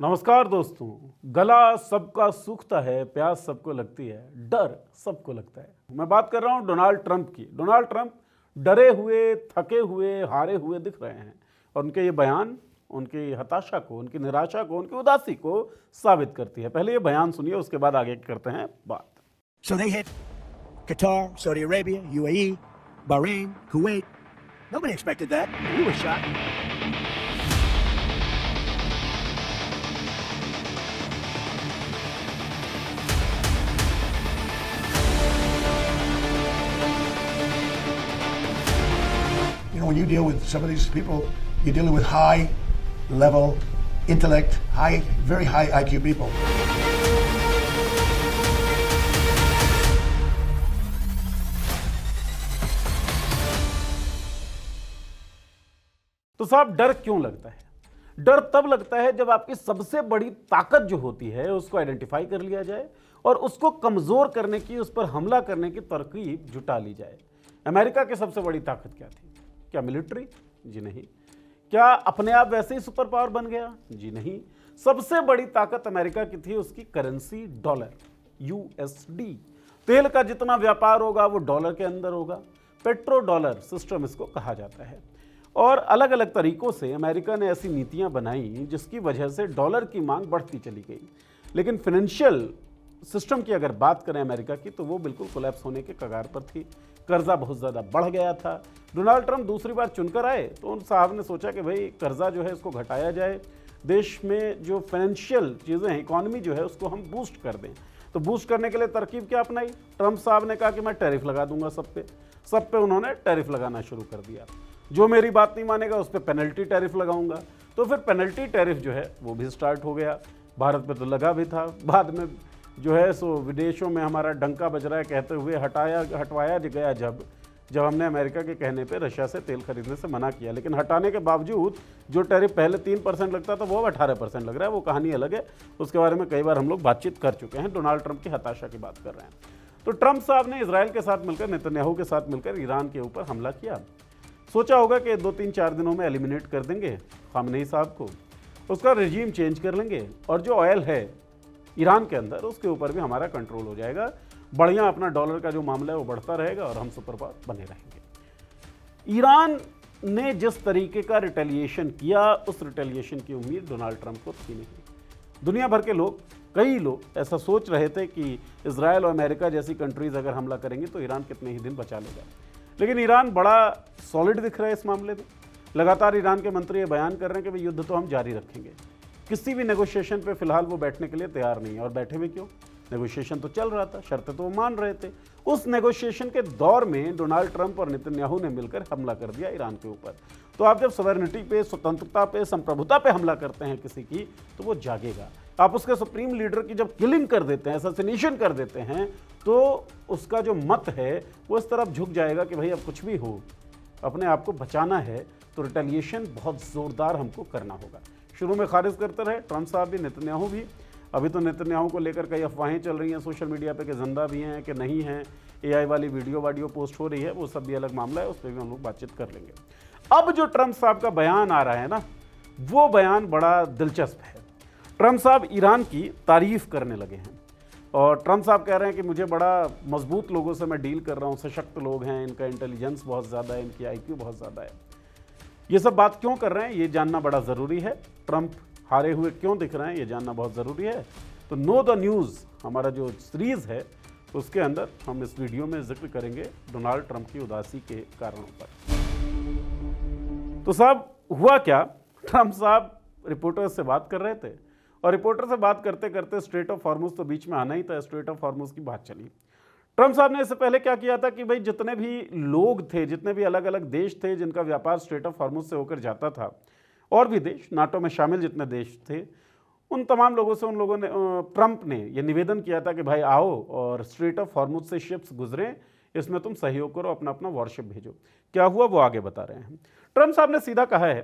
नमस्कार दोस्तों। गला सबका सूखता है, प्यास सबको लगती है, डर सबको लगता है। मैं बात कर रहा हूं डोनाल्ड ट्रंप की। डोनाल्ड ट्रंप डरे हुए, थके हुए, हारे हुए दिख रहे हैं और उनके ये बयान उनकी हताशा को, उनकी निराशा को, उनकी उदासी को साबित करती है। पहले ये बयान सुनिए, उसके बाद आगे करते हैं बात। So they hit Qatar, Saudi Arabia, UAE, Bahrain, Kuwait. Nobody expected that. We were shocked. When you deal with some of these people, you're dealing with high-level intellect, very high IQ people. तो साहब, डर क्यों लगता है? डर तब लगता है जब आपकी सबसे बड़ी ताकत जो होती है उसको आइडेंटिफाई कर लिया जाए और उसको कमजोर करने की, उस पर हमला करने की तरकीब जुटा ली जाए। अमेरिका की सबसे बड़ी ताकत क्या थी? क्या मिलिट्री? जी नहीं। क्या अपने आप वैसे ही सुपर पावर बन गया? जी नहीं। सबसे बड़ी ताकत अमेरिका की थी उसकी करेंसी डॉलर, यूएसडी। तेल का जितना व्यापार होगा वो डॉलर के अंदर होगा। पेट्रो डॉलर सिस्टम इसको कहा जाता है। और अलग अलग तरीकों से अमेरिका ने ऐसी नीतियां बनाई जिसकी वजह से डॉलर की मांग बढ़ती चली गई। लेकिन फाइनेंशियल सिस्टम की अगर बात करें अमेरिका की, तो वो बिल्कुल कोलैप्स होने के कगार पर थी। कर्जा बहुत ज़्यादा बढ़ गया था। डोनाल्ड ट्रंप दूसरी बार चुनकर आए तो उन साहब ने सोचा कि भाई कर्जा जो है इसको घटाया जाए, देश में जो फाइनेंशियल चीज़ें हैं, इकॉनमी जो है उसको हम बूस्ट कर दें। तो बूस्ट करने के लिए तरकीब क्या अपनाई? ट्रंप साहब ने कहा कि मैं टैरिफ लगा दूंगा सब पे उन्होंने टैरिफ लगाना शुरू कर दिया। जो मेरी बात नहीं मानेगा उस पर पेनल्टी टैरिफ लगाऊंगा। तो फिर पेनल्टी टैरिफ जो है वो भी स्टार्ट हो गया। भारत पे तो लगा भी था, बाद में जो है सो विदेशों में हमारा डंका बज रहा है कहते हुए हटवाया गया जब हमने अमेरिका के कहने पे रशिया से तेल खरीदने से मना किया। लेकिन हटाने के बावजूद जो टैरिफ पहले 3% लगता था वो अब 18% लग रहा है। वो कहानी अलग है, उसके बारे में कई बार हम लोग बातचीत कर चुके हैं। डोनाल्ड ट्रंप की हताशा की बात कर रहे हैं। तो ट्रंप साहब ने इजराइल के साथ मिलकर, नेतन्याहू के साथ मिलकर ईरान के ऊपर हमला किया। सोचा होगा कि 2-3-4 दिनों में एलिमिनेट कर देंगे खामनेई साहब को, उसका रजीम चेंज कर लेंगे और जो ऑयल है ईरान के अंदर उसके ऊपर भी हमारा कंट्रोल हो जाएगा। बढ़िया अपना डॉलर का जो मामला है वो बढ़ता रहेगा और हम सुपर पावर बने रहेंगे। ईरान ने जिस तरीके का रिटेलिएशन किया, उस रिटेलिएशन की उम्मीद डोनाल्ड ट्रंप को थी नहीं। दुनिया भर के लोग, कई लोग ऐसा सोच रहे थे कि इजराइल और अमेरिका जैसी कंट्रीज अगर हमला करेंगी तो ईरान कितने ही दिन बचा लेगा। लेकिन ईरान बड़ा सॉलिड दिख रहा है इस मामले में। लगातार ईरान के मंत्री ये बयान कर रहे हैं कि भाई युद्ध तो हम जारी रखेंगे। किसी भी नेगोशिएशन पे फिलहाल वो बैठने के लिए तैयार नहीं है। और बैठे हुए क्यों? नेगोशिएशन तो चल रहा था, शर्तें तो वो मान रहे थे। उस नेगोशिएशन के दौर में डोनाल्ड ट्रंप और नेतन्याहू ने मिलकर हमला कर दिया ईरान के ऊपर। तो आप जब सॉवरेनिटी पे, स्वतंत्रता पे, संप्रभुता पे हमला करते हैं किसी की, तो वो जागेगा। आप उसके सुप्रीम लीडर की जब किलिंग कर देते हैं, असैसिनेशन कर देते हैं, तो उसका जो मत है वो इस तरफ झुक जाएगा कि भाई अब कुछ भी हो, अपने आप को बचाना है तो रिटेलिएशन बहुत ज़ोरदार हमको करना होगा। शुरू में खारिज करते रहे ट्रंप साहब भी, नेतन्याहू भी। अभी तो नेतन्याहू को लेकर कई अफवाहें चल रही हैं सोशल मीडिया पे कि जिंदा भी हैं कि नहीं हैं। एआई वाली वीडियो पोस्ट हो रही है, वो सब भी अलग मामला है, उस पर भी हम लोग बातचीत कर लेंगे। अब जो ट्रंप साहब का बयान आ रहा है ना, वो बयान बड़ा दिलचस्प है। ट्रंप साहब ईरान की तारीफ करने लगे हैं और ट्रंप साहब कह रहे हैं कि मुझे बड़ा मजबूत लोगों से मैं डील कर रहा हूँ, सशक्त लोग हैं, इनका इंटेलिजेंस बहुत ज़्यादा है, इनकी IQ बहुत ज़्यादा है। ये सब बात क्यों कर रहे हैं ये जानना बड़ा ज़रूरी है। ट्रंप हारे हुए क्यों दिख रहे हैं ये जानना बहुत ज़रूरी है। तो नो द न्यूज़ हमारा जो सीरीज़ है उसके अंदर हम इस वीडियो में जिक्र करेंगे डोनाल्ड ट्रंप की उदासी के कारणों पर। तो साहब, हुआ क्या? ट्रंप साहब रिपोर्टर्स से बात कर रहे थे और रिपोर्टर से बात करते करते स्ट्रेट ऑफ हॉर्मुज तो बीच में आना ही था। स्ट्रेट ऑफ हॉर्मुज की बात चली। ट्रंप साहब ने इससे पहले क्या किया था कि भाई जितने भी लोग थे, जितने भी अलग अलग देश थे जिनका व्यापार स्ट्रेट ऑफ हॉर्मुज से होकर जाता था, और भी देश, नाटो में शामिल जितने देश थे, उन तमाम लोगों से ट्रंप ने यह निवेदन किया था कि भाई आओ और स्ट्रेट ऑफ हॉर्मुज से शिप्स गुजरें, इसमें तुम सहयोग करो, अपना अपना वॉरशिप भेजो। क्या हुआ वो आगे बता रहे हैं। ट्रंप साहब ने सीधा कहा है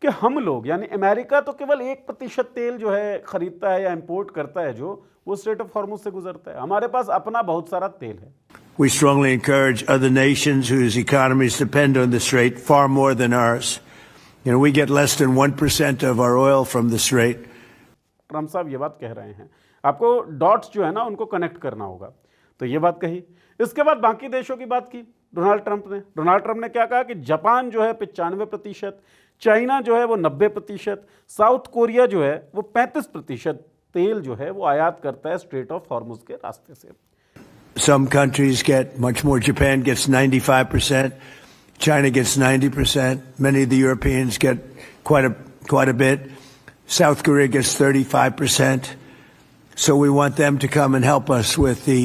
कि हम लोग, यानी अमेरिका तो केवल 1% तेल जो है खरीदता है या इंपोर्ट करता है, जो वो स्ट्रेट ऑफ हॉर्मुज से गुजरता है। हमारे पास अपना बहुत सारा तेल है। We strongly encourage other nations whose economies depend on the strait far more than ours. We get less than 1% of our oil from the strait. Trump साहब ये बात कह रहे हैं। आपको डॉट्स जो है ना उनको कनेक्ट करना होगा। तो ये बात कही। इसके बाद बाकी देशों की बात की डोनाल्ड ट्रंप ने क्या कहा कि जापान जो है 95%, चाइना जो है वो 90%, साउथ कोरिया जो है वो 35% तेल जो है वो आयात करता है स्ट्रेट ऑफ हॉर्मुज के रास्ते से। Some countries get much more. Japan gets 95%. China gets 90%. Many of the Europeans get quite a bit. South Korea gets 35%. So we want them to come and help us with the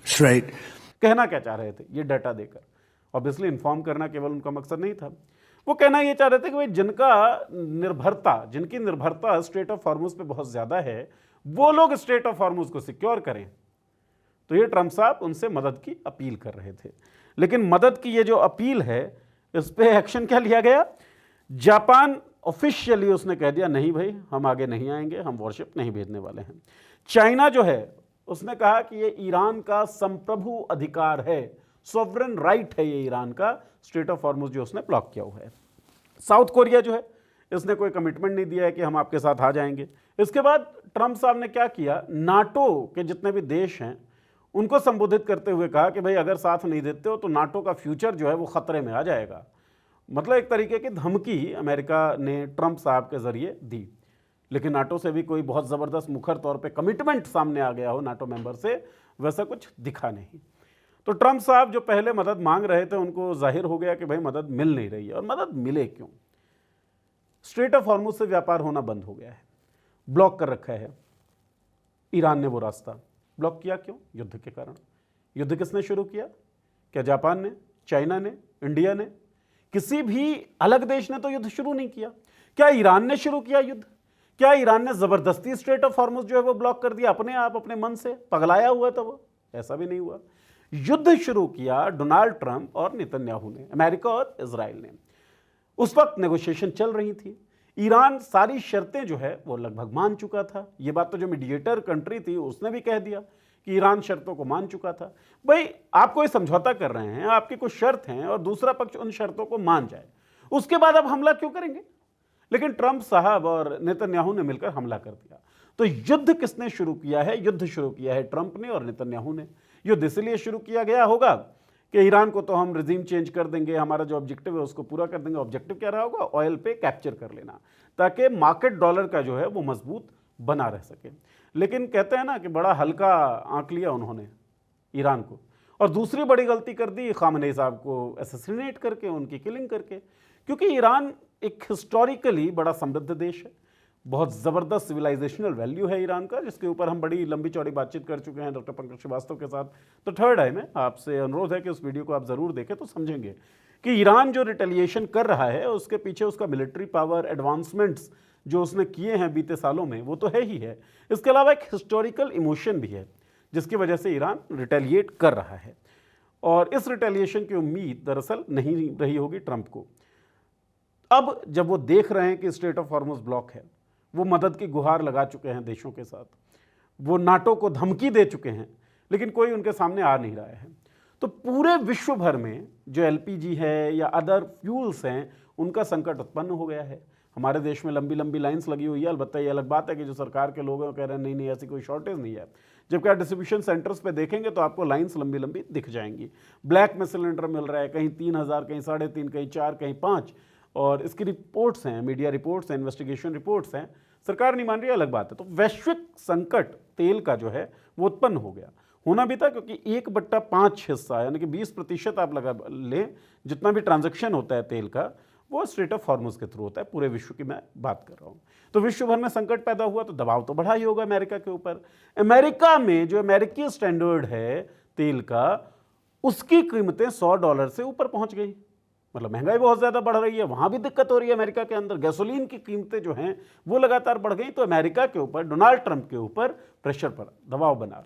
strait. कहना क्या चाह रहे थे ये data देकर? Obviously inform करना केवल उनका मकसद नहीं था। वो कहना ये चाह रहे थे कि भाई जिनकी निर्भरता स्ट्रेट ऑफ हॉर्मुज पे बहुत ज्यादा है, वो लोग स्ट्रेट ऑफ हॉर्मुज को सिक्योर करें। तो ये ट्रम्प साहब उनसे मदद की अपील कर रहे थे। लेकिन मदद की ये जो अपील है, इस पे एक्शन क्या लिया गया? जापान ऑफिशियली उसने कह दिया नहीं भाई, हम आगे नहीं आएंगे, हम वॉरशिप नहीं भेजने वाले हैं। चाइना जो है उसने कहा कि ये ईरान का संप्रभु अधिकार है, सॉवरेन राइट है ये ईरान का, स्ट्रेट ऑफ हॉर्मुज जो उसने ब्लॉक किया हुआ है। साउथ कोरिया जो है इसने कोई कमिटमेंट नहीं दिया है कि हम आपके साथ आ जाएंगे। इसके बाद ट्रम्प साहब ने क्या किया, नाटो के जितने भी देश हैं उनको संबोधित करते हुए कहा कि भाई अगर साथ नहीं देते हो तो नाटो का फ्यूचर जो है वो खतरे में आ जाएगा। मतलब एक तरीके की धमकी अमेरिका ने ट्रम्प साहब के जरिए दी। लेकिन नाटो से भी कोई बहुत ज़बरदस्त मुखर तौर पे कमिटमेंट सामने आ गया हो नाटो मेंबर से, वैसा कुछ दिखा नहीं। तो ट्रम्प साहब जो पहले मदद मांग रहे थे उनको जाहिर हो गया कि भाई मदद मिल नहीं रही है। और मदद मिले क्यों? स्ट्रेट ऑफ हॉर्मुज से व्यापार होना बंद हो गया है, ब्लॉक कर रखा है ईरान ने। वो रास्ता ब्लॉक किया क्यों? युद्ध के कारण। युद्ध किसने शुरू किया? क्या जापान ने, चाइना ने, इंडिया ने? किसी भी अलग देश ने तो युद्ध शुरू नहीं किया। क्या ईरान ने शुरू किया युद्ध? क्या ईरान ने जबरदस्ती स्ट्रेट ऑफ हॉर्मुज जो है वो ब्लॉक कर दिया अपने आप, अपने मन से? पगलाया हुआ था वो? ऐसा भी नहीं हुआ। युद्ध शुरू किया डोनाल्ड ट्रंप और नेतन्याहू ने, अमेरिका और इजराइल ने। उस वक्त नेगोशिएशन चल रही थी। ईरान सारी शर्तें जो है वो लगभग मान चुका था। ये बात तो जो मीडिएटर कंट्री थी उसने भी कह दिया कि ईरान शर्तों को मान चुका था। भाई आप कोई समझौता कर रहे हैं, आपकी कुछ शर्त हैं और दूसरा पक्ष उन शर्तों को मान जाए, उसके बाद आप हमला क्यों करेंगे? लेकिन ट्रंप साहब और नेतन्याहू ने मिलकर हमला कर दिया। तो युद्ध किसने शुरू किया है? युद्ध शुरू किया है ट्रंप ने और नेतन्याहू ने। युद्ध इसलिए शुरू किया गया होगा कि ईरान को तो हम रिजीम चेंज कर देंगे, हमारा जो ऑब्जेक्टिव है उसको पूरा कर देंगे। ऑब्जेक्टिव क्या रहा होगा? ऑयल पे कैप्चर कर लेना, ताकि मार्केट डॉलर का जो है वो मजबूत बना रह सके। लेकिन कहते हैं ना कि बड़ा हल्का आंक लिया उन्होंने ईरान को, और दूसरी बड़ी गलती कर दी खामनेई साहब को असैसिनेट करके, उनकी किलिंग करके। क्योंकि ईरान एक हिस्टोरिकली बड़ा समृद्ध देश है, बहुत ज़बरदस्त सिविलाइजेशनल वैल्यू है ईरान का, जिसके ऊपर हम बड़ी लंबी चौड़ी बातचीत कर चुके हैं डॉक्टर पंकज श्रीवास्तव के साथ। तो थर्ड आई में आपसे अनुरोध है कि उस वीडियो को आप ज़रूर देखें, तो समझेंगे कि ईरान जो रिटेलिएशन कर रहा है उसके पीछे उसका मिलिट्री पावर, एडवांसमेंट्स जो उसने किए हैं बीते सालों में, वो तो है ही है। इसके अलावा एक हिस्टोरिकल इमोशन भी है जिसकी वजह से ईरान रिटेलिएट कर रहा है। और इस रिटेलिएशन की उम्मीद दरअसल नहीं रही होगी ट्रंप को। अब जब वो देख रहे हैं कि स्ट्रेट ऑफ हॉर्मुज ब्लॉक है, वो मदद की गुहार लगा चुके हैं देशों के साथ, वो नाटो को धमकी दे चुके हैं, लेकिन कोई उनके सामने आ नहीं रहा है। तो पूरे विश्व भर में जो एलपीजी है या अदर फ्यूल्स हैं उनका संकट उत्पन्न हो गया है। हमारे देश में लंबी लंबी लाइंस लगी हुई है। अलबत्ता ये अलग बात है कि जो सरकार के लोग हैं वो कह रहे हैं नहीं नहीं ऐसी कोई शॉर्टेज नहीं है, जबकि आप डिस्ट्रीब्यूशन सेंटर्स पे देखेंगे तो आपको लाइंस लंबी लंबी दिख जाएंगी। ब्लैक में सिलेंडर मिल रहा है, कहीं 3000, कहीं 3.5, कहीं 4, कहीं 5। और इसकी रिपोर्ट्स हैं, मीडिया रिपोर्ट्स हैं, इन्वेस्टिगेशन रिपोर्ट्स हैं। सरकार नहीं मान रही, अलग बात है। तो वैश्विक संकट तेल का जो है वो उत्पन्न हो गया, होना भी था, क्योंकि 1/5 हिस्सा यानी कि 20% आप लगा लें जितना भी ट्रांजैक्शन होता है तेल का, वो स्ट्रेट ऑफ हॉर्मुज के थ्रू होता है। पूरे विश्व की मैं बात कर रहा हूँ। तो विश्व भर में संकट पैदा हुआ तो दबाव तो बढ़ा ही होगा अमेरिका के ऊपर। अमेरिका में जो अमेरिकी स्टैंडर्ड है तेल का, उसकी कीमतें $100 से ऊपर पहुंच गई। मतलब महंगाई बहुत ज़्यादा बढ़ रही है, वहाँ भी दिक्कत हो रही है अमेरिका के अंदर। गैसोलीन की कीमतें जो हैं वो लगातार बढ़ गई। तो अमेरिका के ऊपर, डोनाल्ड ट्रंप के ऊपर प्रेशर पड़ा, दबाव बना।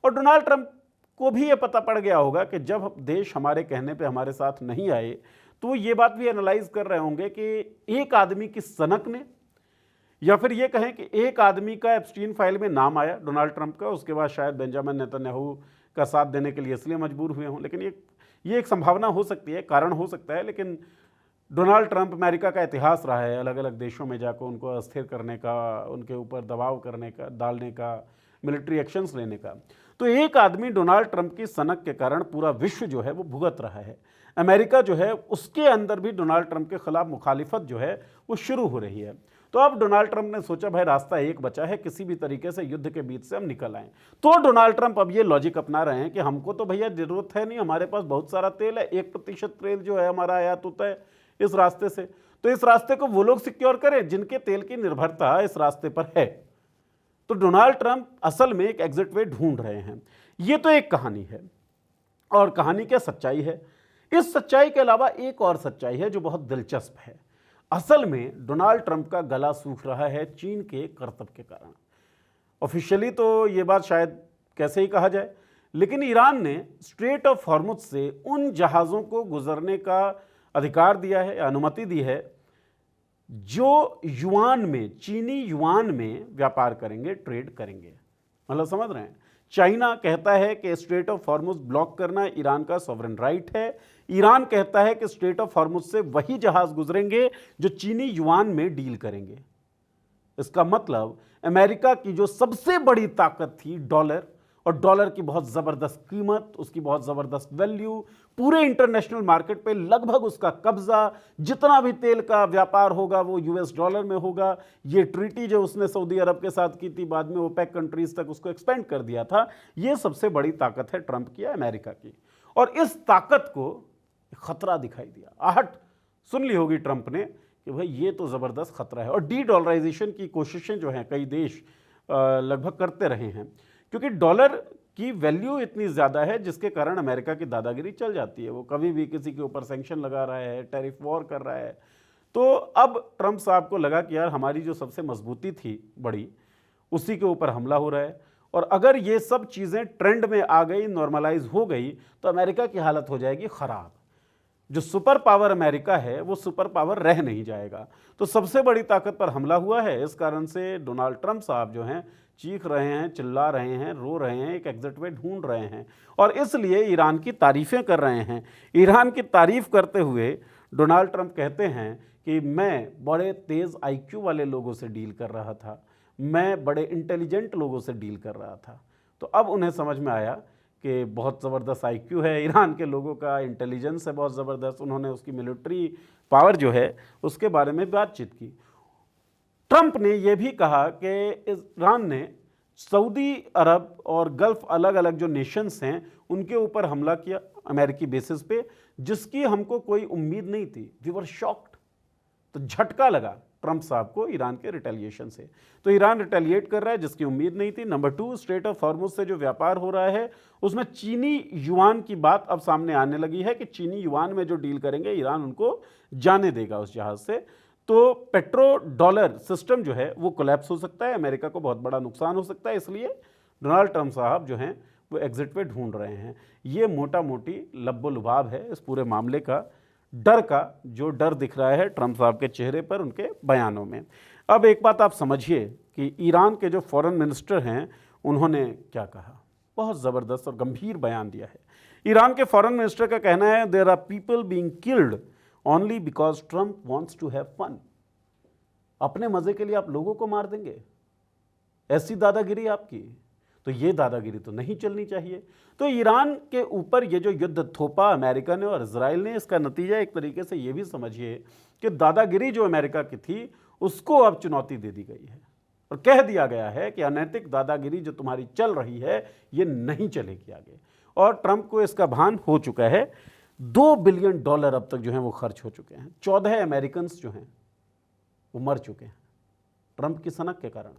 और डोनाल्ड ट्रंप को भी ये पता पड़ गया होगा कि जब देश हमारे कहने पे हमारे साथ नहीं आए, तो ये बात भी एनालाइज कर रहे होंगे कि एक आदमी की सनक ने, या फिर ये कहें कि एक आदमी का एप्स्टीन फाइल में नाम आया डोनाल्ड ट्रंप का, उसके बाद शायद बेंजामिन नेतन्याहू का साथ देने के लिए इसलिए मजबूर हुए हों। लेकिन ये एक संभावना हो सकती है, कारण हो सकता है। लेकिन डोनाल्ड ट्रंप अमेरिका का इतिहास रहा है अलग अलग देशों में जाकर उनको अस्थिर करने का, उनके ऊपर दबाव करने का, डालने का, मिलिट्री एक्शंस लेने का। तो एक आदमी डोनाल्ड ट्रंप की सनक के कारण पूरा विश्व जो है वो भुगत रहा है। अमेरिका जो है उसके अंदर भी डोनाल्ड ट्रंप के खिलाफ मुखालिफत जो है वो शुरू हो रही है। तो अब डोनाल्ड ट्रंप ने सोचा भाई रास्ता एक बचा है, किसी भी तरीके से युद्ध के बीच से हम निकल आए। तो डोनाल्ड ट्रंप अब ये लॉजिक अपना रहे हैं कि हमको तो भैया जरूरत है नहीं, हमारे पास बहुत सारा तेल है, 1% तेल जो है हमारा आयात होता है इस रास्ते से, तो इस रास्ते को वो लोग सिक्योर करें जिनके तेल की निर्भरता इस रास्ते पर है। तो डोनाल्ड ट्रंप असल में एक एग्जिट वे ढूंढ रहे हैं। ये तो एक कहानी है, और कहानी क्या सच्चाई है। इस सच्चाई के अलावा एक और सच्चाई है जो बहुत दिलचस्प है। असल में डोनाल्ड ट्रंप का गला सूख रहा है चीन के करतब के कारण। ऑफिशियली तो ये बात शायद कैसे ही कहा जाए, लेकिन ईरान ने स्ट्रेट ऑफ हॉर्मुज से उन जहाज़ों को गुजरने का अधिकार दिया है, अनुमति दी है, जो युआन में, चीनी युआन में व्यापार करेंगे, ट्रेड करेंगे। मतलब समझ रहे हैं, चाइना कहता है कि स्ट्रेट ऑफ हॉर्मुज ब्लॉक करना ईरान का सॉवरेन राइट है। ईरान कहता है कि स्ट्रेट ऑफ हॉर्मुज से वही जहाज गुजरेंगे जो चीनी युआन में डील करेंगे। इसका मतलब अमेरिका की जो सबसे बड़ी ताकत थी डॉलर, और डॉलर की बहुत ज़बरदस्त कीमत, उसकी बहुत ज़बरदस्त वैल्यू, पूरे इंटरनेशनल मार्केट पे लगभग उसका कब्जा, जितना भी तेल का व्यापार होगा वो यूएस डॉलर में होगा। ये ट्रीटी जो उसने सऊदी अरब के साथ की थी, बाद में ओपेक कंट्रीज तक उसको एक्सपेंड कर दिया था, ये सबसे बड़ी ताकत है ट्रंप की, अमेरिका की। और इस ताकत को खतरा दिखाई दिया, आहट सुन ली होगी ट्रंप ने कि भाई ये तो ज़बरदस्त खतरा है। और डी डॉलराइजेशन की कोशिशें जो हैं कई देश लगभग करते रहे हैं, क्योंकि डॉलर की वैल्यू इतनी ज़्यादा है जिसके कारण अमेरिका की दादागिरी चल जाती है। वो कभी भी किसी के ऊपर सैंक्शन लगा रहा है, टैरिफ वॉर कर रहा है। तो अब ट्रंप साहब को लगा कि यार हमारी जो सबसे मजबूती थी बड़ी, उसी के ऊपर हमला हो रहा है, और अगर ये सब चीज़ें ट्रेंड में आ गई, नॉर्मलाइज हो गई, तो अमेरिका की हालत हो जाएगी ख़राब। जो सुपर पावर अमेरिका है वो सुपर पावर रह नहीं जाएगा। तो सबसे बड़ी ताकत पर हमला हुआ है। इस कारण से डोनाल्ड ट्रंप साहब जो हैं चीख रहे हैं, चिल्ला रहे हैं, रो रहे हैं, एक एग्जिट वे ढूंढ रहे हैं, और इसलिए ईरान की तारीफ़ें कर रहे हैं। ईरान की तारीफ़ करते हुए डोनाल्ड ट्रंप कहते हैं कि मैं बड़े तेज़ आईक्यू वाले लोगों से डील कर रहा था, मैं बड़े इंटेलिजेंट लोगों से डील कर रहा था। तो अब उन्हें समझ में आया कि बहुत ज़बरदस्त आईक्यू है ईरान के लोगों का, इंटेलिजेंस है बहुत ज़बरदस्त। उन्होंने उसकी मिलिट्री पावर जो है उसके बारे में बातचीत की। ट्रंप ने यह भी कहा कि ईरान ने सऊदी अरब और गल्फ अलग अलग जो नेशंस हैं उनके ऊपर हमला किया अमेरिकी बेसिस पे, जिसकी हमको कोई उम्मीद नहीं थी। We were shocked. तो झटका लगा ट्रंप साहब को ईरान के रिटेलिएशन से। तो ईरान रिटेलिएट कर रहा है जिसकी उम्मीद नहीं थी। नंबर 2, स्ट्रेट ऑफ हॉर्मुज से जो व्यापार हो रहा है उसमें चीनी युआन की बात अब सामने आने लगी है कि चीनी युआन में जो डील करेंगे ईरान उनको जाने देगा उस जहाज से। तो पेट्रो डॉलर सिस्टम जो है वो कोलैप्स हो सकता है, अमेरिका को बहुत बड़ा नुकसान हो सकता है। इसलिए डोनाल्ड ट्रंप साहब जो हैं वो एग्जिट वे ढूंढ रहे हैं। ये मोटा मोटी लब्बो लुभाव है इस पूरे मामले का, डर का जो डर दिख रहा है ट्रंप साहब के चेहरे पर, उनके बयानों में। अब एक बात आप समझिए कि ईरान के जो फॉरेन मिनिस्टर हैं उन्होंने क्या कहा, बहुत ज़बरदस्त और गंभीर बयान दिया है। ईरान के फॉरेन मिनिस्टर का कहना है there are people being killed only because Trump wants to have fun. अपने मजे के लिए आप लोगों को मार देंगे, ऐसी दादागिरी आपकी, तो ये दादागिरी तो नहीं चलनी चाहिए। तो ईरान के ऊपर ये जो युद्ध थोपा अमेरिका ने और इजराइल ने, इसका नतीजा एक तरीके से ये भी समझिए कि दादागिरी जो अमेरिका की थी उसको अब चुनौती दे दी गई है और कह दिया गया है कि अनैतिक दादागिरी जो तुम्हारी चल रही है ये नहीं चलेगी आगे। और ट्रंप को इसका भान हो चुका है। $2 बिलियन अब तक जो हैं वो खर्च हो चुके हैं। 14 अमेरिकन्स जो हैं वो मर चुके हैं ट्रंप की सनक के कारण।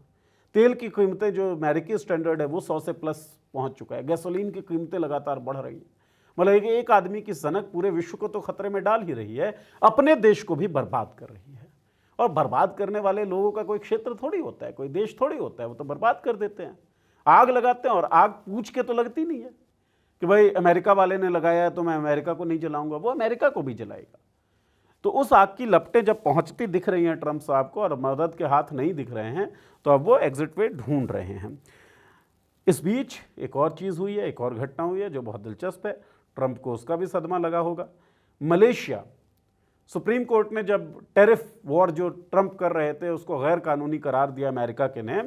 तेल की कीमतें जो अमेरिकी स्टैंडर्ड है वो 100 से प्लस पहुंच चुका है। गैसोलीन की कीमतें लगातार बढ़ रही हैं। मतलब एक आदमी की सनक पूरे विश्व को तो खतरे में डाल ही रही है, अपने देश को भी बर्बाद कर रही है। और बर्बाद करने वाले लोगों का कोई क्षेत्र थोड़ी होता है, कोई देश थोड़ी होता है, वो तो बर्बाद कर देते हैं। आग लगाते हैं और आग पूछ के तो लगती नहीं है कि भाई अमेरिका वाले ने लगाया है तो मैं अमेरिका को नहीं जलाऊंगा, वो अमेरिका को भी जलाएगा। तो उस आग की लपटें जब पहुंचती दिख रही हैं ट्रंप साहब को और मदद के हाथ नहीं दिख रहे हैं, तो अब वो एग्जिट वे ढूंढ रहे हैं। इस बीच एक और चीज़ हुई है, एक और घटना हुई है जो बहुत दिलचस्प है। ट्रंप को उसका भी सदमा लगा होगा। मलेशिया सुप्रीम कोर्ट ने जब टैरिफ वॉर जो ट्रंप कर रहे थे उसको गैर कानूनी करार दिया अमेरिका के ने,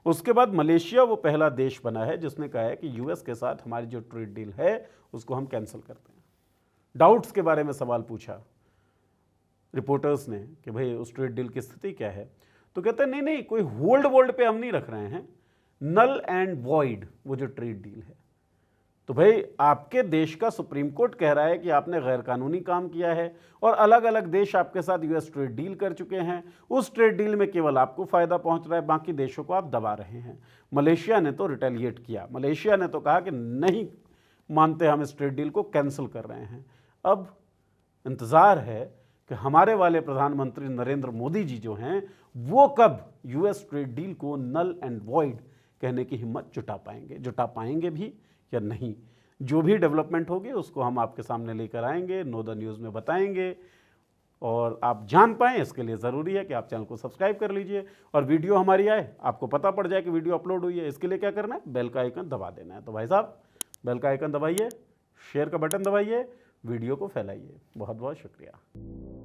उसके बाद मलेशिया वो पहला देश बना है जिसने कहा है कि यूएस के साथ हमारी जो ट्रेड डील है उसको हम कैंसिल करते हैं। डाउट्स के बारे में सवाल पूछा रिपोर्टर्स ने कि भाई उस ट्रेड डील की स्थिति क्या है, तो कहते हैं नहीं नहीं कोई होल्ड वोल्ड पे हम नहीं रख रहे हैं, नल एंड वॉइड वो जो ट्रेड डील है। तो भाई आपके देश का सुप्रीम कोर्ट कह रहा है कि आपने गैर कानूनी काम किया है और अलग अलग देश आपके साथ यूएस ट्रेड डील कर चुके हैं, उस ट्रेड डील में केवल आपको फायदा पहुंच रहा है, बाकी देशों को आप दबा रहे हैं। मलेशिया ने तो रिटेलिएट किया, मलेशिया ने तो कहा कि नहीं मानते, हम इस ट्रेड डील को कैंसिल कर रहे हैं। अब इंतज़ार है कि हमारे वाले प्रधानमंत्री नरेंद्र मोदी जी जो हैं वो कब यूएस ट्रेड डील को नल एंड वॉइड कहने की हिम्मत जुटा पाएंगे भी या नहीं। जो भी डेवलपमेंट होगी उसको हम आपके सामने लेकर आएंगे, नो द न्यूज़ में बताएंगे, और आप जान पाएँ इसके लिए ज़रूरी है कि आप चैनल को सब्सक्राइब कर लीजिए और वीडियो हमारी आए आपको पता पड़ जाए कि वीडियो अपलोड हुई है। इसके लिए क्या करना है, बेल का आइकन दबा देना है। तो भाई साहब बेल का आइकन दबाइए, शेयर का बटन दबाइए, वीडियो को फैलाइए। बहुत बहुत शुक्रिया।